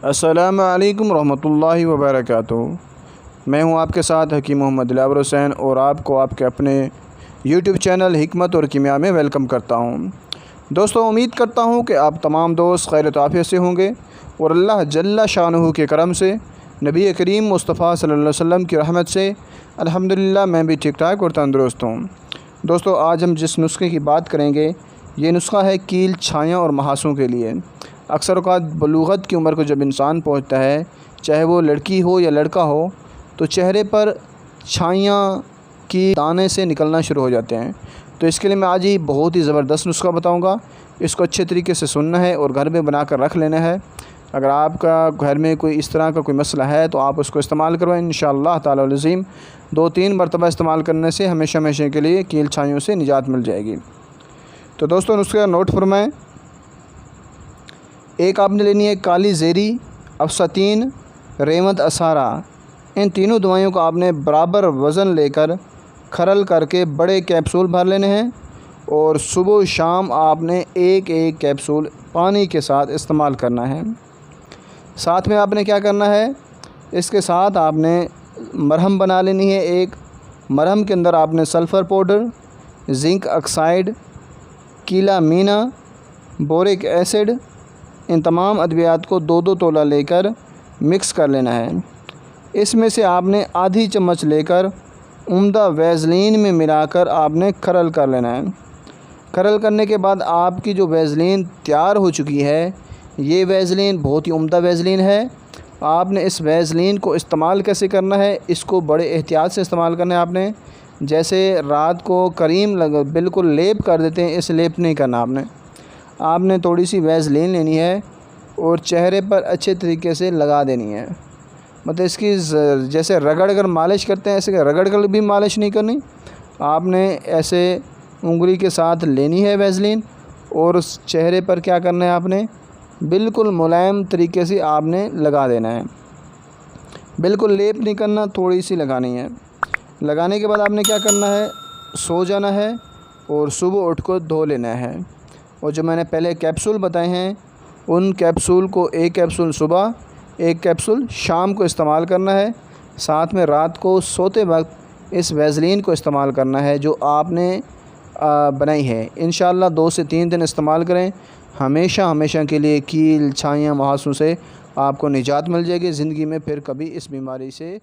السلام علیکم रहमतुल्लाहि व बरकातुहू। मैं हूं आपके साथ हकीम मोहम्मद दिलावर हुसैन और आपको आपके अपने यूट्यूब चैनल हिकमत और कीमिया में वेलकम करता हूं। दोस्तों, उम्मीद करता हूं कि आप तमाम दोस्त खैर आफियत से होंगे और अल्लाह जल्ला शानुहु के करम से, नबी करीम मुस्तफ़ा सल्लल्लाहु अलैहि वसल्लम की रहमत से अल्हम्दुलिल्लाह मैं भी ठीक ठाक और तंदुरुस्त हूँ। दोस्तों, आज हम जिस नुस्खे की बात करेंगे ये नुस्खा है कील, छाया और महासों के लिए। अक्सर औक़ात बलूग़त की उम्र को जब इंसान पहुंचता है, चाहे वो लड़की हो या लड़का हो, तो चेहरे पर छाइयाँ की दाने से निकलना शुरू हो जाते हैं। तो इसके लिए मैं आज ही बहुत ही ज़बरदस्त नुस्खा बताऊंगा। इसको अच्छे तरीके से सुनना है और घर में बना कर रख लेना है। अगर आपका घर में कोई इस तरह का कोई मसला है तो आप उसको इस्तेमाल करवाएं। इंशाअल्लाह ताला अल अज़ीम 2-3 मरतबा इस्तेमाल करने से हमेशा हमेशा के लिए कील छाइयों से निजात मिल जाएगी। तो दोस्तों, नुस्खा नोट फरमाएं। एक आपने लेनी है काली ज़ेरी, अफ़सतीन, रेमत असारा। इन तीनों दवाइयों का आपने बराबर वज़न लेकर खरल करके बड़े कैप्सूल भर लेने हैं और सुबह शाम आपने एक एक कैप्सूल पानी के साथ इस्तेमाल करना है। साथ में आपने क्या करना है, इसके साथ आपने मरहम बना लेनी है। एक मरहम के अंदर आपने sulphur powder, zinc oxide, calamine, boric acid, इन तमाम अद्वियात को 2-2 तोला लेकर मिक्स कर लेना है। इसमें से आपने आधी चम्मच लेकर उम्दा वैज़लीन में मिलाकर आपने खरल कर लेना है। खरल करने के बाद आपकी जो वैज़लीन तैयार हो चुकी है, ये वैज़लीन बहुत ही उम्दा वैज़लीन है। आपने इस वैज़लीन को इस्तेमाल कैसे करना है, इसको बड़े एहतियात से इस्तेमाल करना है आपने। जैसे रात को करीम बिल्कुल लेप कर देते हैं, इस लेप नहीं करना आपने थोड़ी सी वैज़लीन लेनी है और चेहरे पर अच्छे तरीके से लगा देनी है। मतलब इसकी जैसे रगड़ कर मालिश करते हैं, ऐसे रगड़ कर भी मालिश नहीं करनी। आपने ऐसे उंगली के साथ लेनी है वैज़लीन और उस चेहरे पर क्या करना है, आपने बिल्कुल मुलायम तरीके से आपने लगा देना है। बिल्कुल लेप नहीं करना, थोड़ी सी लगानी है। लगाने के बाद आपने क्या करना है, सो जाना है और सुबह उठ कर धो लेना है। और जो मैंने पहले कैप्सूल बताए हैं, उन कैप्सूल को एक कैप्सूल सुबह, एक कैप्सूल शाम को इस्तेमाल करना है। साथ में रात को सोते वक्त इस वैज़लीन को इस्तेमाल करना है जो आपने बनाई है। इंशाअल्लाह 2 से 3 दिन इस्तेमाल करें, हमेशा हमेशा के लिए कील, छाइयाँ, मुहासों से आपको निजात मिल जाएगी। ज़िंदगी में फिर कभी इस बीमारी से